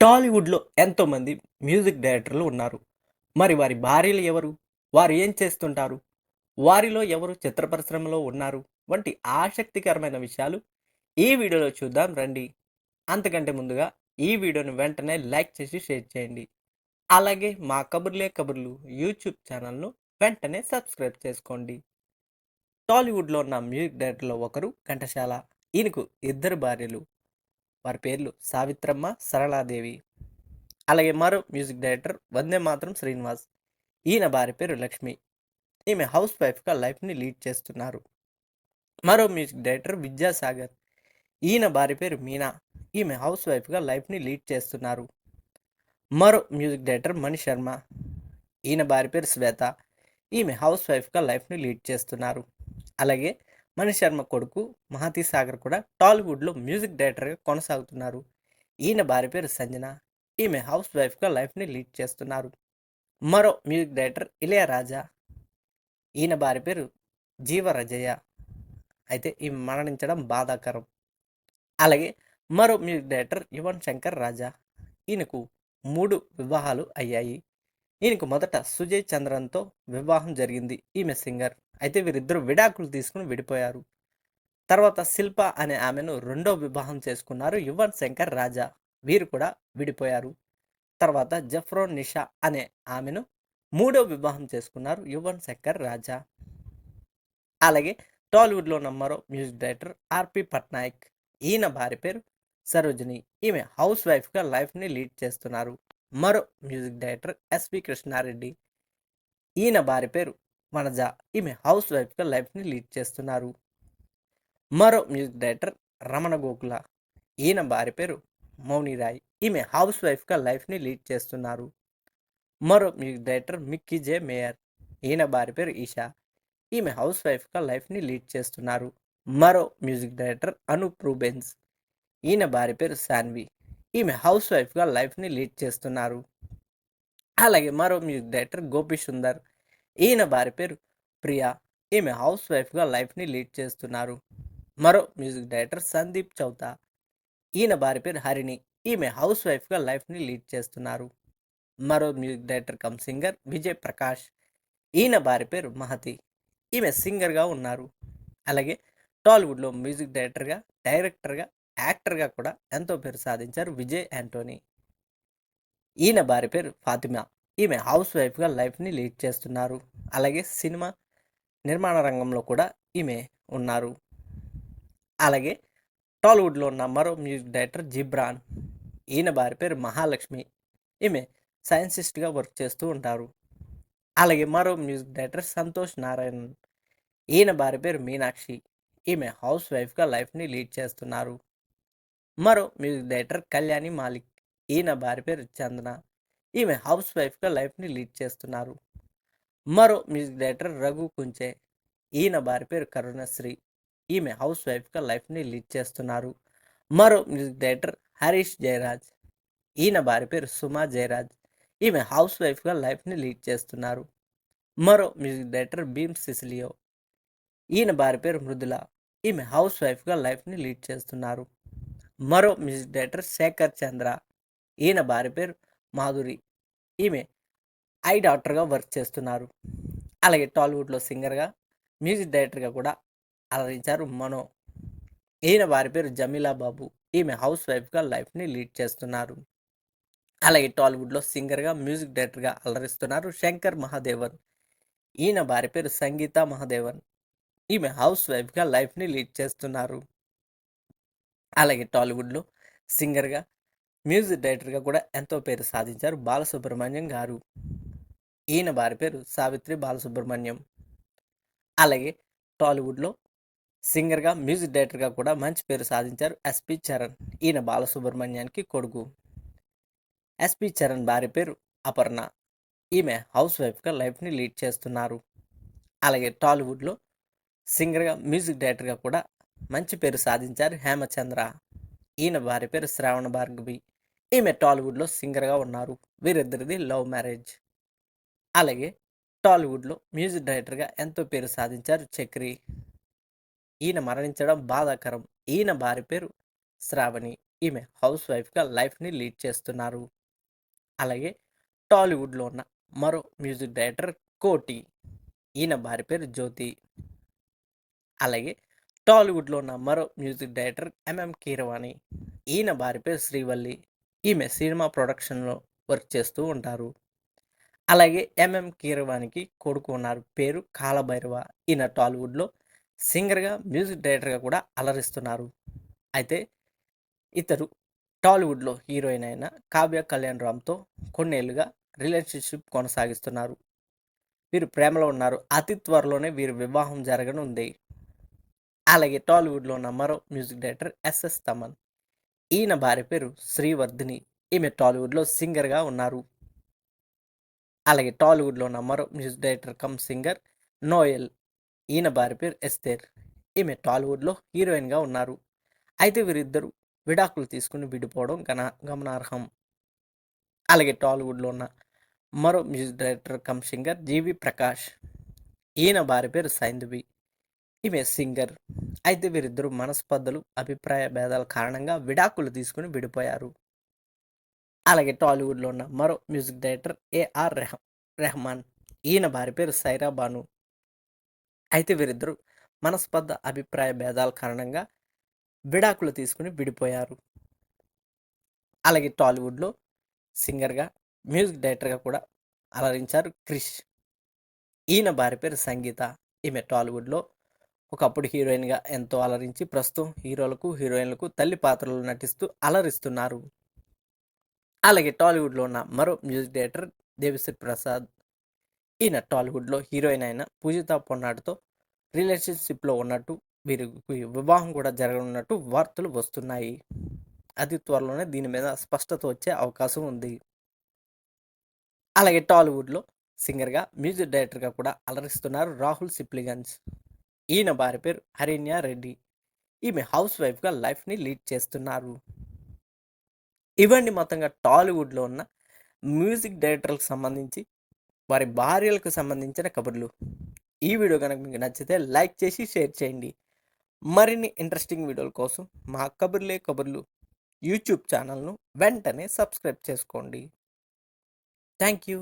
టాలీవుడ్‌లో ఎంతోమంది మ్యూజిక్ డైరెక్టర్లు ఉన్నారు. మరి వారి భార్యలు ఎవరు? వారు ఏం చేస్తుంటారు? వారిలో ఎవరు చిత్ర పరిశ్రమలో ఉన్నారు? వంటి ఆసక్తికరమైన విషయాలు ఈ వీడియోలో చూద్దాం రండి. అంతకంటే ముందుగా ఈ వీడియోని వెంటనే లైక్ చేసి షేర్ చేయండి. అలాగే మా కబుర్లే కబుర్లు యూట్యూబ్ ఛానల్‌ను వెంటనే సబ్స్క్రైబ్ చేసుకోండి. టాలీవుడ్‌లో ఉన్న మ్యూజిక్ డైరెక్టర్‌లో ఒకరు ఘంటసాల. ఈయనకు ఇద్దరు భార్యలు. వారి పేర్లు సావిత్రమ్మ, సరళాదేవి. అలాగే మరో మ్యూజిక్ డైరెక్టర్ 'వందే మాతరం' శ్రీనివాస్. ఈయన భార్య పేరు లక్ష్మి. ఈమె హౌస్ వైఫ్‌గా లైఫ్‌ని లీడ్ చేస్తున్నారు. మరో మ్యూజిక్ డైరెక్టర్ 'విద్యాసాగర్'. ఈయన భార్య పేరు మీనా. ఈమె హౌస్ వైఫ్‌గా లైఫ్‌ని లీడ్ చేస్తున్నారు. మరో మ్యూజిక్ డైరెక్టర్ 'మణి శర్మ'. ఈయన భార్య పేరు శ్వేత. ఈమె హౌస్ వైఫ్‌గా లైఫ్‌ని లీడ్ చేస్తున్నారు. అలాగే మణి శర్మ కొడుకు 'మహతి సాగర్' కూడా టాలీవుడ్‌లో మ్యూజిక్ డైరెక్టర్‌గా కొనసాగుతున్నారు. ఈయన భార్య పేరు సంజన. ఈమె హౌస్ వైఫ్‌గా లైఫ్‌ని లీడ్ చేస్తున్నారు. మరో మ్యూజిక్ డైరెక్టర్ 'ఇళయరాజా'. ఈయన భార్య పేరు జీవరజయ. అయితే ఈమె మరణించడం బాధాకరం. అలాగే మరో మ్యూజిక్ డైరెక్టర్ 'యువన్ శంకర్ రాజా'. ఈయనకు 3 వివాహాలు అయ్యాయి. ఈయనకు మొదట సుజయ్ చంద్రన్‌తో వివాహం జరిగింది. ఈమె సింగర్. అయితే వీరిద్దరూ విడాకులు తీసుకొని విడిపోయారు. తర్వాత శిల్ప అనే ఆమెను రెండో వివాహం చేసుకున్నారు 'యువన్ శంకర్ రాజా'. వీరు కూడా విడిపోయారు. తర్వాత జఫ్రోన్ నిషా అనే ఆమెను మూడో వివాహం చేసుకున్నారు 'యువన్ శంకర్ రాజా'. అలాగే టాలీవుడ్‌లో ఉన్న మరో మ్యూజిక్ డైరెక్టర్ 'ఆర్‌పి పట్నాయక్'. ఈయన భార్య పేరు సరోజిని. ఈమె హౌస్ వైఫ్‌గా లైఫ్‌ని లీడ్ చేస్తున్నారు. మరో మ్యూజిక్ డైరెక్టర్ 'ఎస్‌వి కృష్ణారెడ్డి'. ఈయన భార్య పేరు వనజ. ఈమె హౌస్ వైఫ్‌గా లైఫ్‌ని లీడ్ చేస్తున్నారు. మరో మ్యూజిక్ డైరెక్టర్ 'రమణ గోఖల'. ఈయన భార్య పేరు మౌని రాయ్. ఈమె హౌస్ వైఫ్‌గా లైఫ్‌ని లీడ్ చేస్తున్నారు. మరో music director 'Mickey J mayor'. ఈయన భార్య పేరు ఈషా. ఈమె హౌస్ వైఫ్‌గా లైఫ్‌ని లీడ్ చేస్తున్నారు. మరో మ్యూజిక్ డైరెక్టర్ 'అనూప్ రూబెన్స్'. ఈయన భార్య పేరు సాన్వి. ఈమె హౌస్ వైఫ్‌గా లైఫ్‌ని లీడ్ చేస్తున్నారు. అలాగే మరో మ్యూజిక్ డైరెక్టర్ 'గోపి సుందర్'. ఈయన భార్య పేరు ప్రియా. ఈమె హౌస్ వైఫ్‌గా లైఫ్‌ని లీడ్ చేస్తున్నారు. మరో మ్యూజిక్ డైరెక్టర్ 'సందీప్ చౌతా'. ఈయన భార్య పేరు హరిణి. ఈమె హౌస్ వైఫ్‌గా లైఫ్‌ని లీడ్ చేస్తున్నారు. మరో music director come singer 'Vijay Prakash'. ఈయన భార్య పేరు మహతి. ఈమె సింగర్‌గా ఉన్నారు. అలాగే టాలీవుడ్‌లో మ్యూజిక్ డైరెక్టర్‌గా, యాక్టర్‌గా కూడా ఎంతో పేరు సాధించారు విజయ్ యాంటోనీ. ఈయన భార్య పేరు ఫాతిమా. ఈమె హౌస్ వైఫ్‌గా లైఫ్‌ని లీడ్ చేస్తున్నారు. అలాగే సినిమా నిర్మాణ రంగంలో కూడా ఈమె ఉన్నారు. అలాగే టాలీవుడ్‌లో ఉన్న మరో మ్యూజిక్ డైరెక్టర్ 'జిబ్రాన్'. ఈయన భార్య పేరు మహాలక్ష్మి. ఈమె సైంటిస్ట్‌గా వర్క్ చేస్తూ ఉంటారు. అలాగే మరో మ్యూజిక్ డైరెక్టర్ 'సంతోష్ నారాయణన్'. ఈయన భార్య పేరు మీనాక్షి. ఈమె హౌస్ వైఫ్‌గా లైఫ్‌ని లీడ్ చేస్తున్నారు. మరో మ్యూజిక్ డైరెక్టర్ 'కళ్యాణి మాలిక్'. ఈయన భార్య పేరు చందన. ఈమె హౌస్ వైఫ్‌గా లైఫ్‌ని లీడ్ చేస్తున్నారు. మరో మ్యూజిక్ డైరెక్టర్ 'రఘు కుంచే'. ఈయన భార్య పేరు కరుణశ్రీ. ఈమె హౌస్ వైఫ్‌గా లైఫ్‌ని లీడ్ చేస్తున్నారు. మరో మ్యూజిక్ డైరెక్టర్ 'హరీష్ జయరాజ్'. ఈయన భార్య పేరు 'సుమా జయరాజ్'. ఈమె హౌస్ వైఫ్‌గా లైఫ్‌ని లీడ్ చేస్తున్నారు. మరో మ్యూజిక్ డైరెక్టర్ 'భీమ్ సిసిలియో'. ఈయన భార్య పేరు 'మృదుల'. ఈమె హౌస్ వైఫ్‌గా లైఫ్‌ని లీడ్ చేస్తున్నారు. మరో మ్యూజిక్ డైరెక్టర్ 'శేఖర్ చంద్ర'. ఈయన భార్య పేరు 'మాధురి'. ఈమె ఐ డాక్టర్‌గా వర్క్ చేస్తున్నారు. అలాగే టాలీవుడ్‌లో సింగర్‌గా, మ్యూజిక్ డైరెక్టర్‌గా కూడా అలరించారు 'మనో'. ఈయన భార్య పేరు 'జమీలా బాబు'. ఈమె హౌస్ వైఫ్‌గా లైఫ్‌ని లీడ్ చేస్తున్నారు. అలాగే టాలీవుడ్‌లో సింగర్‌గా, మ్యూజిక్ డైరెక్టర్‌గా అలరిస్తున్నారు 'శంకర్ మహాదేవన్'. ఈయన భార్య పేరు 'సంగీత మహాదేవన్'. ఈమె హౌస్ వైఫ్‌గా లైఫ్‌ని లీడ్ చేస్తున్నారు. అలాగే టాలీవుడ్‌లో సింగర్‌గా, మ్యూజిక్ డైరెక్టర్‌గా కూడా ఎంతో పేరు సాధించారు 'బాలసుబ్రహ్మణ్యం' గారు. ఈయన భార్య పేరు 'సావిత్రి బాలసుబ్రహ్మణ్యం'. అలాగే టాలీవుడ్‌లో సింగర్‌గా, మ్యూజిక్ డైరెక్టర్‌గా కూడా మంచి పేరు సాధించారు 'ఎస్‌పి చరణ్'. ఈయన బాలసుబ్రహ్మణ్యానికి కొడుకు. 'ఎస్‌పి చరణ్' భార్య పేరు అపర్ణ. ఈమె హౌస్ వైఫ్‌గా లైఫ్‌ని లీడ్ చేస్తున్నారు. అలాగే టాలీవుడ్‌లో సింగర్‌గా, మ్యూజిక్ డైరెక్టర్‌గా కూడా మంచి పేరు సాధించారు 'హేమచంద్ర'. ఈయన భార్య పేరు 'శ్రావణ భార్గవి'. ఈమె టాలీవుడ్‌లో సింగర్‌గా ఉన్నారు. వీరిద్దరిది లవ్ మ్యారేజ్. అలాగే టాలీవుడ్‌లో మ్యూజిక్ డైరెక్టర్‌గా ఎంతో పేరు సాధించారు 'చక్రి'. ఈయన మరణించడం బాధాకరం. ఈయన భార్య పేరు శ్రావణి. ఈమె హౌస్ వైఫ్‌గా లైఫ్‌ని లీడ్ చేస్తున్నారు. అలాగే టాలీవుడ్‌లో ఉన్న మరో మ్యూజిక్ డైరెక్టర్ 'కోటి'. ఈయన భార్య పేరు 'జ్యోతి'. అలాగే టాలీవుడ్‌లో ఉన్న మరో మ్యూజిక్ డైరెక్టర్ 'ఎంఎం కీరవాణి'. ఈయన భార్య పేరు 'శ్రీవల్లి'. ఈమె సినిమా ప్రొడక్షన్‌లో వర్క్ చేస్తూ ఉంటారు. అలాగే 'ఎంఎం కీరవాణికి' కొడుకు ఉన్నారు. పేరు 'కాలభైరవ'. ఈయన టాలీవుడ్‌లో సింగర్‌గా, మ్యూజిక్ డైరెక్టర్‌గా కూడా అలరిస్తున్నారు. అయితే ఇతరు టాలీవుడ్‌లో హీరోయిన్ అయిన 'కావ్య కళ్యాణ్ రామ్‌తో' కొన్నేళ్లుగా రిలేషన్‌షిప్ కొనసాగిస్తున్నారు. వీరు ప్రేమలో ఉన్నారు. అతి త్వరలోనే వీరి వివాహం జరగనుంది. అలాగే టాలీవుడ్‌లో ఉన్న మరో మ్యూజిక్ డైరెక్టర్ 'ఎస్ఎస్ తమన్'. ఈయన భార్య పేరు 'శ్రీవర్ధిని'. ఈమె టాలీవుడ్‌లో సింగర్‌గా ఉన్నారు. అలాగే టాలీవుడ్‌లో ఉన్న మరో music director come singer 'Noel'. ఈయన భార్య పేరు 'ఎస్తేర్'. ఈమె టాలీవుడ్‌లో హీరోయిన్‌గా ఉన్నారు. అయితే వీరిద్దరూ విడాకులు తీసుకొని విడిపోవడం గమనార్హం. అలాగే టాలీవుడ్‌లో ఉన్న మరో మ్యూజిక్ డైరెక్టర్ కమ్ సింగర్ 'జీవి ప్రకాష్'. ఈయన భార్య పేరు 'సైంధవి'. ఈమె సింగర్. అయితే వీరిద్దరూ మనస్పర్ధలు, అభిప్రాయ భేదాల కారణంగా విడాకులు తీసుకొని విడిపోయారు. అలాగే టాలీవుడ్‌లో ఉన్న మరో మ్యూజిక్ డైరెక్టర్ 'ఏఆర్ రెహమాన్'. ఈయన భార్య పేరు 'సైరా బాను'. అయితే వీరిద్దరూ మనస్పర్ధ, అభిప్రాయ భేదాల కారణంగా విడాకులు తీసుకొని విడిపోయారు. అలాగే టాలీవుడ్‌లో సింగర్‌గా, మ్యూజిక్ డైరెక్టర్‌గా కూడా అలరించారు 'క్రిష్'. ఈయన భార్య పేరు 'సంగీత'. ఈమె టాలీవుడ్‌లో ఒకప్పుడు హీరోయిన్‌గా ఎంతో అలరించి, ప్రస్తుతం హీరోలకు, హీరోయిన్‌లకు తల్లి పాత్రలు నటిస్తూ అలరిస్తున్నారు. అలాగే టాలీవుడ్‌లో ఉన్న మరో మ్యూజిక్ డైరెక్టర్ 'దేవిశ్రీ ప్రసాద్'. ఈయన టాలీవుడ్‌లో హీరోయిన్ అయిన 'పూజిత పొన్నాడు'తో రిలేషన్‌షిప్‌లో ఉన్నట్టు, వీరికి వివాహం కూడా జరగనున్నట్టు వార్తలు వస్తున్నాయి. అతి త్వరలోనే దీని మీద స్పష్టత వచ్చే అవకాశం ఉంది. అలాగే టాలీవుడ్‌లో సింగర్‌గా, మ్యూజిక్ డైరెక్టర్‌గా కూడా అలరిస్తున్నారు రాహుల్ సిప్లిగంజ్. ఈయన భార్య పేరు హరిణ్య రెడ్డి. ఈమె హౌస్ వైఫ్‌గా లైఫ్‌ని లీడ్ చేస్తున్నారు. ఇవన్నీ మొత్తంగా టాలీవుడ్‌లో ఉన్న మ్యూజిక్ డైరెక్టర్‌లకు సంబంధించి, వారి భార్యలకు సంబంధించిన కబుర్లు. ఈ వీడియో గనుక మీకు నచ్చితే లైక్ చేసి, షేర్ చేయండి. మరిన్ని ఇంట్రెస్టింగ్ వీడియోల కోసం మా కబుర్లే కబుర్లు యూట్యూబ్ ఛానల్‌ను వెంటనే సబ్స్క్రైబ్ చేసుకోండి. Thank you.